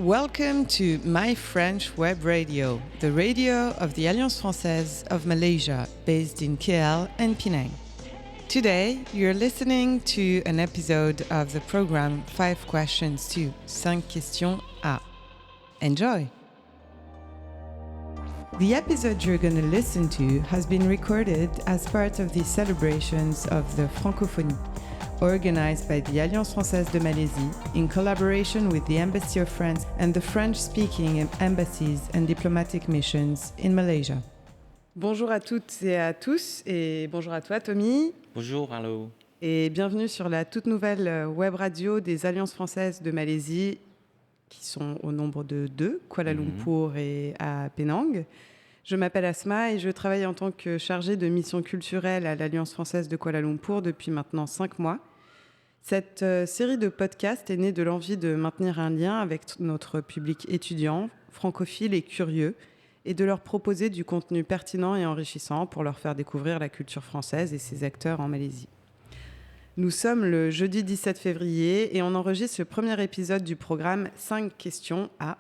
welcome to My French Web Radio, the radio of the Alliance Française of Malaysia, based in KL and Penang. Today, you're listening to an episode of the program 5 Questions to 5 Questions à. Enjoy! The episode you're going to listen to has been recorded as part of the celebrations of the Francophonie, organized by the Alliance Française de Malaisie in collaboration with the Embassy of France and the French-speaking embassies and diplomatic missions in Malaysia. Bonjour à toutes et à tous, et bonjour à toi Tommy. Bonjour, hello. Et bienvenue sur la toute nouvelle web radio des Alliances Françaises de Malaisie, qui sont au nombre de 2, Kuala Lumpur et à Penang. Je m'appelle Asma et je travaille en tant que chargée de mission culturelle à l'Alliance Française de Kuala Lumpur depuis maintenant 5 mois. Cette série de podcasts est née de l'envie de maintenir un lien avec notre public étudiant, francophile et curieux, et de leur proposer du contenu pertinent et enrichissant pour leur faire découvrir la culture française et ses acteurs en Malaisie. Nous sommes le jeudi 17 février et on enregistre le premier épisode du programme 5 questions à.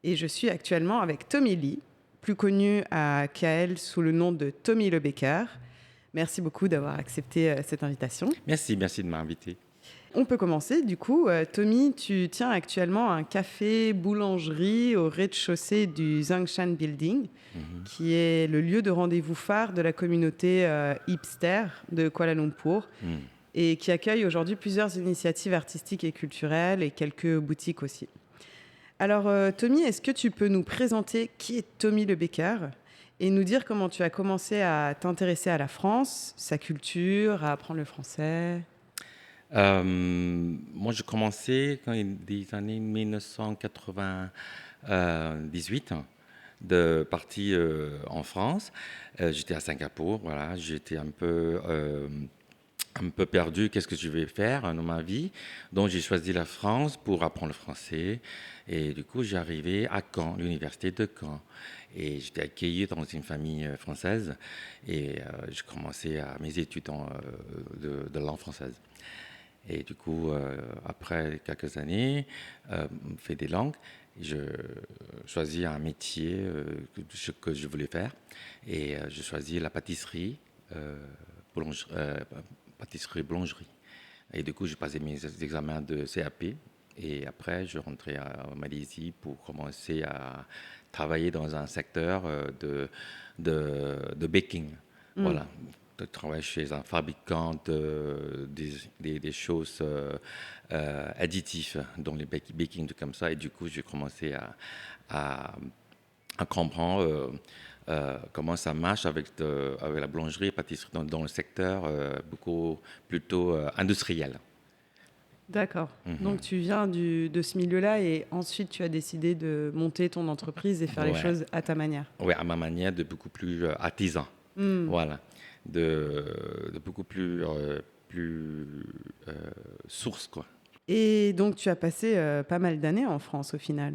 Et je suis actuellement avec Tommy Lee, plus connu à KL sous le nom de Tommy Le Baker. Merci beaucoup d'avoir accepté cette invitation. Merci de m'inviter. On peut commencer du coup. Tommy, tu tiens actuellement un café-boulangerie au rez-de-chaussée du Zangshan Building, qui est le lieu de rendez-vous phare de la communauté hipster de Kuala Lumpur et qui accueille aujourd'hui plusieurs initiatives artistiques et culturelles et quelques boutiques aussi. Alors Tommy, est-ce que tu peux nous présenter qui est Tommy Le Baker et nous dire comment tu as commencé à t'intéresser à la France, sa culture, à apprendre le français? Moi, j'ai commencé dans les années 1998 de partir en France. J'étais à Singapour, voilà. J'étais un peu perdu, qu'est-ce que je vais faire dans ma vie. Donc, j'ai choisi la France pour apprendre le français. Et du coup, j'ai arrivé à Caen, l'université de Caen. Et j'étais accueilli dans une famille française. Et j'ai commencé mes études de langue française. Et du coup, après quelques années, fait des langues, je choisis un métier que je voulais faire. Et je choisis la pâtisserie, boulangerie. Et du coup, j'ai passé mes examens de CAP. Et après, je rentrais en Malaisie pour commencer à travailler dans un secteur de baking. Voilà. De travailler chez un fabricant des choses additives, dont les baking, comme ça. Et du coup, j'ai commencé à comprendre comment ça marche avec la boulangerie et pâtisserie dans le secteur plutôt industriel. D'accord. Donc tu viens de ce milieu-là et ensuite tu as décidé de monter ton entreprise et faire les choses à ta manière. Oui, à ma manière, de beaucoup plus artisan. Voilà. De beaucoup plus source, quoi. Et donc tu as passé pas mal d'années en France au final.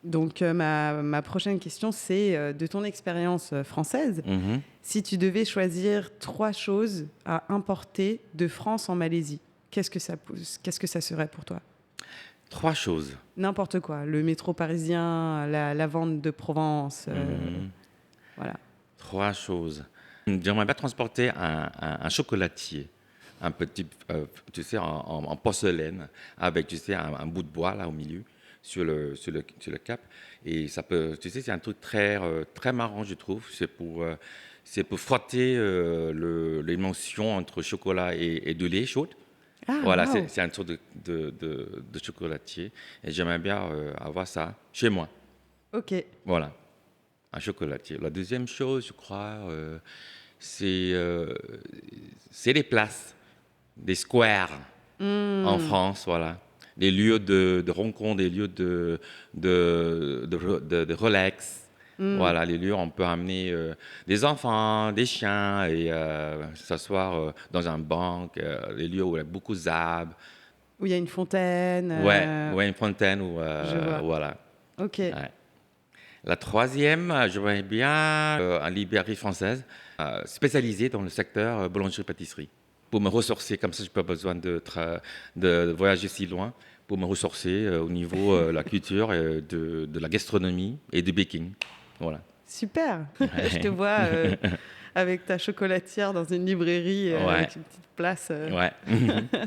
Donc ma prochaine question, c'est de ton expérience française. Si tu devais choisir 3 choses à importer de France en Malaisie, qu'est-ce que ça serait pour toi? 3 choses. N'importe quoi. Le métro parisien, la lavande de Provence. Voilà. 3 choses. J'aimerais bien transporter un chocolatier, un petit, tu sais, en porcelaine, avec, tu sais, un bout de bois là au milieu, sur le cap. Et ça peut, tu sais, c'est un truc très marrant, je trouve. C'est pour frotter l'émotion entre chocolat et de lait chaud. Voilà, wow. C'est une sorte de chocolatier. Et j'aimerais bien avoir ça chez moi. OK. Voilà, un chocolatier. La deuxième chose, je crois, c'est les places, des squares en France, voilà. Des lieux de rencontre, des lieux de relax. Voilà, les lieux où on peut amener des enfants, des chiens et s'asseoir dans un banc, les lieux où il y a beaucoup d'arbres. Où il y a une fontaine. Ouais, une fontaine. Voilà. OK. Ouais. La troisième, j'aimerais bien une librairie française spécialisée dans le secteur boulangerie-pâtisserie. Pour me ressourcer, comme ça, je n'ai pas besoin de voyager si loin pour me ressourcer au niveau de la culture, de la gastronomie et du baking. Voilà. Super. Je te vois avec ta chocolatière dans une librairie Ouais, avec une petite place. ouais.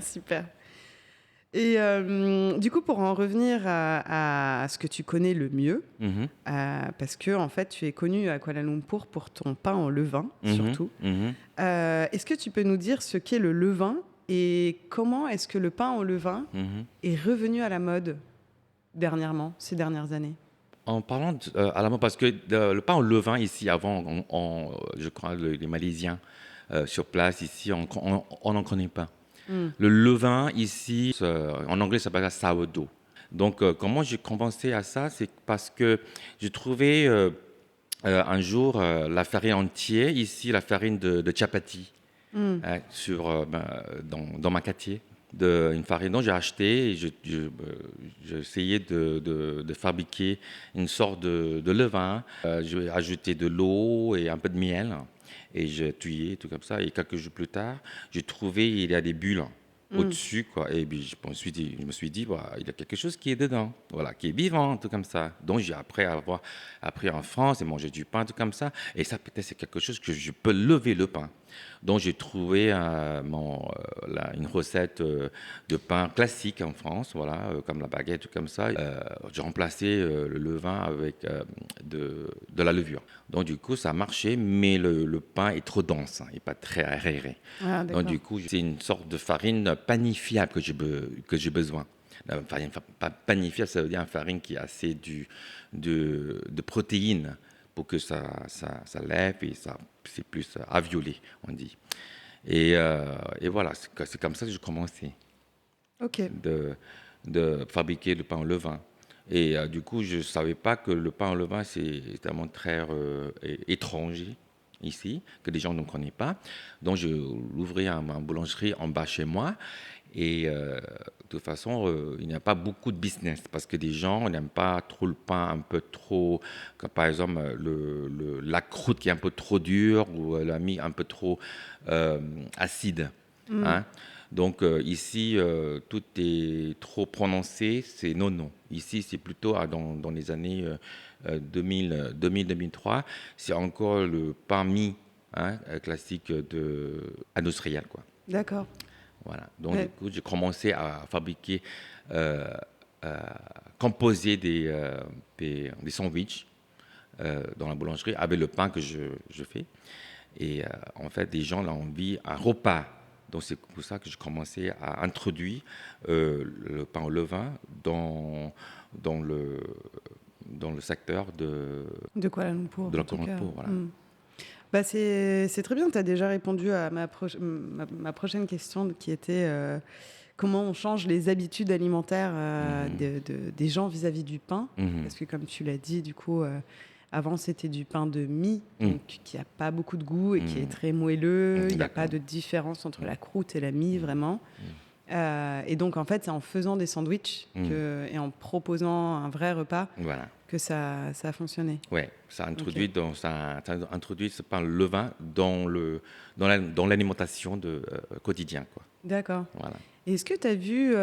Super. Et du coup, pour en revenir à ce que tu connais le mieux, Mhm, parce que en fait, tu es connu à Kuala Lumpur pour ton pain en levain, mhm, surtout. mhm, Est-ce que tu peux nous dire ce qu'est le levain et comment est-ce que le pain au levain mhm. est revenu à la mode dernièrement, ces dernières années? En parlant à la mode, parce que le pain au levain ici, avant, je crois, les Malaisiens sur place ici, on n'en connaît pas. Hmm. Le levain ici, en anglais, ça s'appelle la sourdough. Donc, comment j'ai commencé à ça, c'est parce que j'ai trouvé un jour la farine entière, ici, la farine de chapati, Hmm. dans ma quartier. Une farine dont j'ai acheté et j'ai essayé de fabriquer une sorte de levain. J'ai ajouté de l'eau et un peu de miel et j'ai tuyé, tout comme ça. Et quelques jours plus tard, j'ai trouvé il y a des bulles Hmm. au-dessus, quoi. Et puis je me suis dit, bah, il y a quelque chose qui est dedans, voilà, qui est vivant, tout comme ça. Donc j'ai après avoir appris en France et manger du pain, tout comme ça. Et ça, peut-être, c'est quelque chose que je peux lever le pain. Donc j'ai trouvé une recette de pain classique en France, voilà, comme la baguette, tout comme ça. J'ai remplacé le levain avec de la levure. Donc du coup, ça a marché, mais le pain est trop dense, hein, et pas très aéré. Ah, Donc d'accord. du coup, c'est une sorte de farine panifiable que j'ai besoin. La farine panifiable, ça veut dire une farine qui a assez de protéines pour que ça lève et c'est plus aviolé, on dit. Et voilà, c'est comme ça que j'ai commencé Ok. de, de fabriquer le pain au levain. Et du coup, je ne savais pas que le pain au levain, c'est vraiment très étranger ici, que les gens ne connaissent pas. Donc, je l'ouvrais à ma boulangerie en bas chez moi. Et de toute façon, il n'y a pas beaucoup de business parce que les gens n'aiment pas trop le pain un peu trop, comme par exemple la croûte qui est un peu trop dure ou la mie un peu trop acide. Hmm. Hein. Donc ici, tout est trop prononcé, c'est non, non. Ici, c'est plutôt dans les années 2000-2003, c'est encore le pain mie, hein, classique industriel, quoi. D'accord. Voilà. Donc, du Ouais. coup, j'ai commencé à fabriquer, euh, euh, composer des sandwichs dans la boulangerie avec le pain que je fais. Et en fait, les gens ont envie un repas. Donc, c'est pour ça que j'ai commencé à introduire le pain au levain dans le, dans le secteur De Kuala Lumpur, de la en tout Kuala cas. Lumpur. Voilà. Hmm. Bah, c'est très bien. Tu as déjà répondu à ma prochaine question qui était comment on change les habitudes alimentaires Mhm. des gens vis-à-vis du pain. Mhm. Parce que comme tu l'as dit, du coup, avant c'était du pain de mie, Mhm. donc qui n'a pas beaucoup de goût et qui est Mhm. très moelleux. Il n'y a pas D'accord. de différence entre Mhm. la croûte et la mie, vraiment. Et donc, en fait, c'est en faisant des sandwichs Mhm. et en proposant un vrai repas Voilà. que ça a fonctionné. Ouais, Ok. ça introduit ce pain levain dans l'alimentation quotidien, quoi. D'accord. Voilà. Est-ce que tu as vu,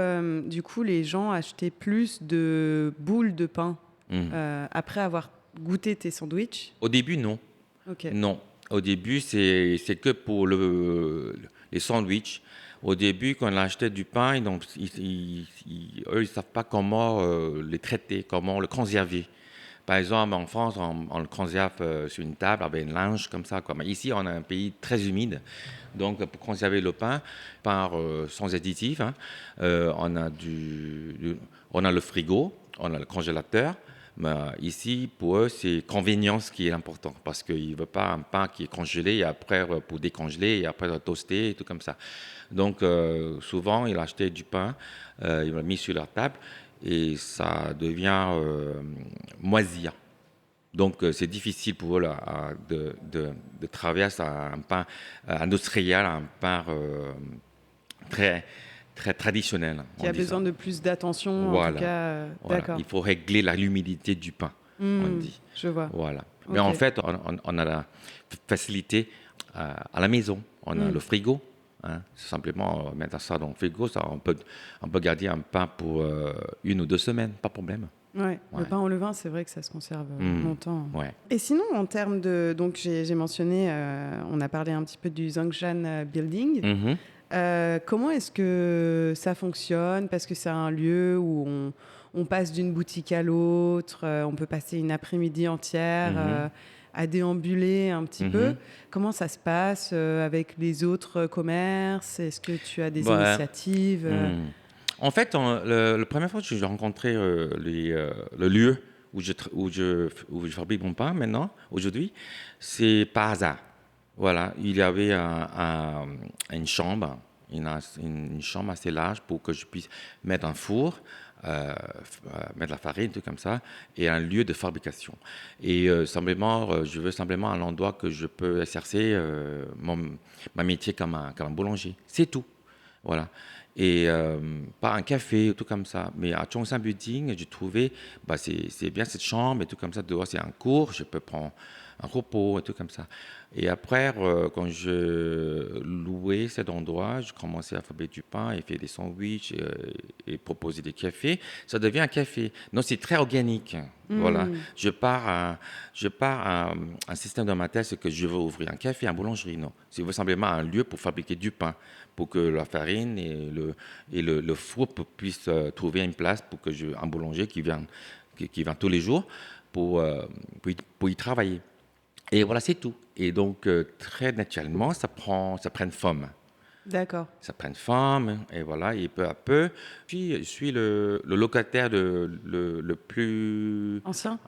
du coup, les gens acheter plus de boules de pain Mhm. après avoir goûté tes sandwichs? Au début, non. Ok. Non. Au début, c'est que pour les sandwichs. Au début, quand on achetait du pain, donc, eux, ils savent pas comment les traiter, comment le conserver. Par exemple, en France, on le conserve sur une table avec une linge comme ça, quoi. Mais ici, on a un pays très humide. Donc, pour conserver le pain, sans additifs, hein, on a le frigo, on a le congélateur. Mais ici, pour eux, c'est convenience qui est important parce qu'ils ne veulent pas un pain qui est congelé et après, pour décongeler et après toaster et tout comme ça. Donc, souvent, ils achetaient du pain, ils l'ont mis sur leur table et ça devient moisir. Donc, c'est difficile pour eux là, de traverser un pain industriel, un pain très, très traditionnel, Qui on a dit ça. besoin de plus d'attention, en tout Voilà, cas. voilà. D'accord. Il faut régler l'humidité du pain, on Hmm, dit. je vois. Voilà. Mais Ok. en fait, on a la facilité à la maison. On a Hmm. le frigo. Hein. C'est simplement mettre ça dans le frigo, ça, on peut garder un pain pour 1 ou 2 semaines, pas de problème. Ouais. Le pain au levain, c'est vrai que ça se conserve longtemps. Ouais. Et sinon, en termes de... Donc, j'ai mentionné, on a parlé un petit peu du Zhongshan Building. Comment est-ce que ça fonctionne? Parce que c'est un lieu où on passe d'une boutique à l'autre, on peut passer une après-midi entière à déambuler un petit peu. Comment ça se passe avec les autres commerces? Est-ce que tu as des initiatives? En fait, la première fois que j'ai rencontré le lieu où je fabrique mon pain aujourd'hui, c'est par hasard. Voilà, il y avait une chambre, une chambre assez large pour que je puisse mettre un four, mettre la farine, tout comme ça, et un lieu de fabrication. Et je veux simplement un endroit que je peux exercer ma métier comme un boulanger. C'est tout. Voilà. Et pas un café, tout comme ça. Mais à Zhongshan Building, j'ai trouvé, c'est bien cette chambre et tout comme ça. Dehors, c'est un cours, je peux prendre un repos et tout comme ça. Et après, quand je louais cet endroit, je commençais à fabriquer du pain et faire des sandwichs et proposer des cafés. Ça devient un café. Non, c'est très organique. Voilà. Je pars à un système dans ma tête, c'est que je veux ouvrir un café, une boulangerie. Non, c'est simplement un lieu pour fabriquer du pain, pour que la farine et le four puissent trouver une place pour que un boulanger qui vient tous les jours pour y travailler. Et voilà, c'est tout. Et donc, très naturellement, ça prend forme. D'accord. Ça prend forme, et voilà, et peu à peu. Puis, je suis le locataire le plus... ancien,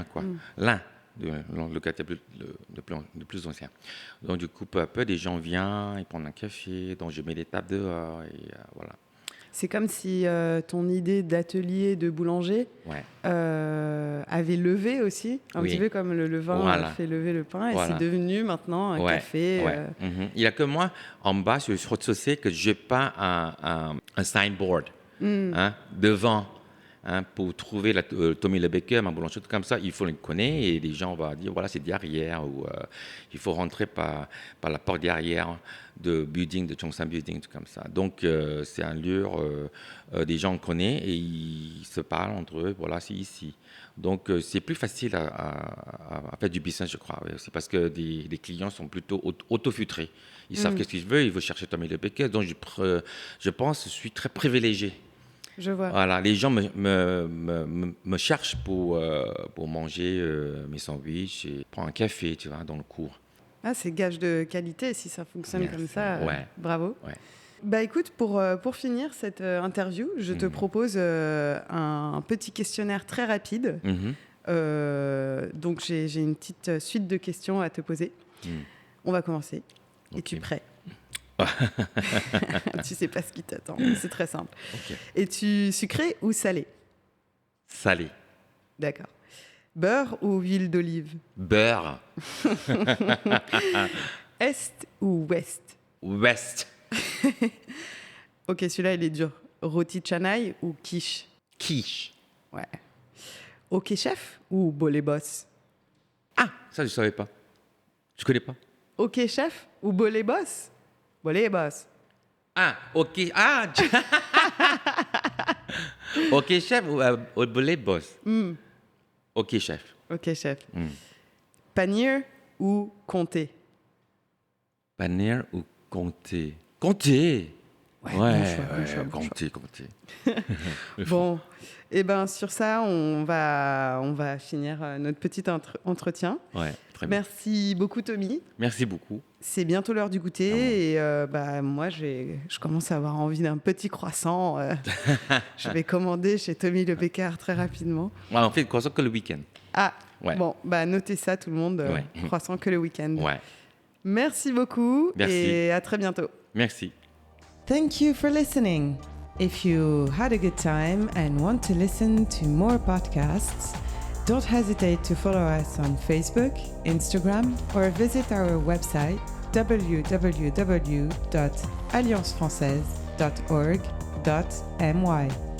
quoi. L'un des locataires le plus ancien. Donc, du coup, peu à peu, des gens viennent, ils prennent un café, donc je mets des tables dehors, et voilà. C'est comme si ton idée d'atelier de boulanger avait levé aussi, un petit peu comme le levain fait lever le pain, et c'est devenu maintenant un café. Il n'y a que moi, en bas, sur le rez-de-chaussée, que je n'ai pas un signboard devant. Pour trouver Tommy Le Baker, ma boulangerie, tout comme ça, il faut le connaître et les gens vont dire voilà, c'est derrière, ou il faut rentrer par la porte derrière de building, de Zhongshan Building, tout comme ça. Donc, c'est un lieu, des gens connaissent et ils se parlent entre eux, voilà, c'est ici. Donc, c'est plus facile à faire du business, je crois. C'est parce que les clients sont plutôt auto-filtrés. Ils savent qu'est-ce qu'ils veulent, ils veulent chercher Tommy Le Baker. Donc, je pense que je suis très privilégié. Je vois. Voilà, les gens me cherchent pour manger mes sandwichs et prendre un café, tu vois, dans le cours. Ah, c'est gage de qualité si ça fonctionne comme ça. Bravo. Ouais. Bah écoute, pour finir cette interview, je te propose un petit questionnaire très rapide. Donc j'ai une petite suite de questions à te poser. On va commencer. Okay. Es-tu prêt? Tu sais pas ce qui t'attend, c'est très simple. Okay. Es-tu sucré ou salé? Salé. D'accord. Beurre ou huile d'olive? Beurre. Est ou ouest? Ouest. Ok, celui-là il est dur. Rôti canai ou quiche? Quiche. Ouais. Ok chef ou bolé boss? Ah, ça je savais pas. Je connais pas. Ok chef ou bolé boss? Bolé boss. Ah, ok. Ah. Ok chef ou bolé boss? Ok chef. Ok chef. Panier ou comté? Panier ou comté? Comté. Ouais, comté. Bon, et ben sur ça, on va finir notre petit entretien. Ouais, très bien. Merci beaucoup, Tommy. Merci beaucoup. C'est bientôt l'heure du goûter et moi, je commence à avoir envie d'un petit croissant. Je vais commander chez Tommy Le Baker très rapidement. Ouais, on fait le croissant que le week-end. Ah, bon, notez ça tout le monde, croissant que le week-end. Ouais. Merci beaucoup. Merci. Et à très bientôt. Merci. Thank you for listening. If you had a good time and want to listen to more podcasts, don't hesitate to follow us on Facebook, Instagram, or visit our website www.alliancefrancaise.org.my.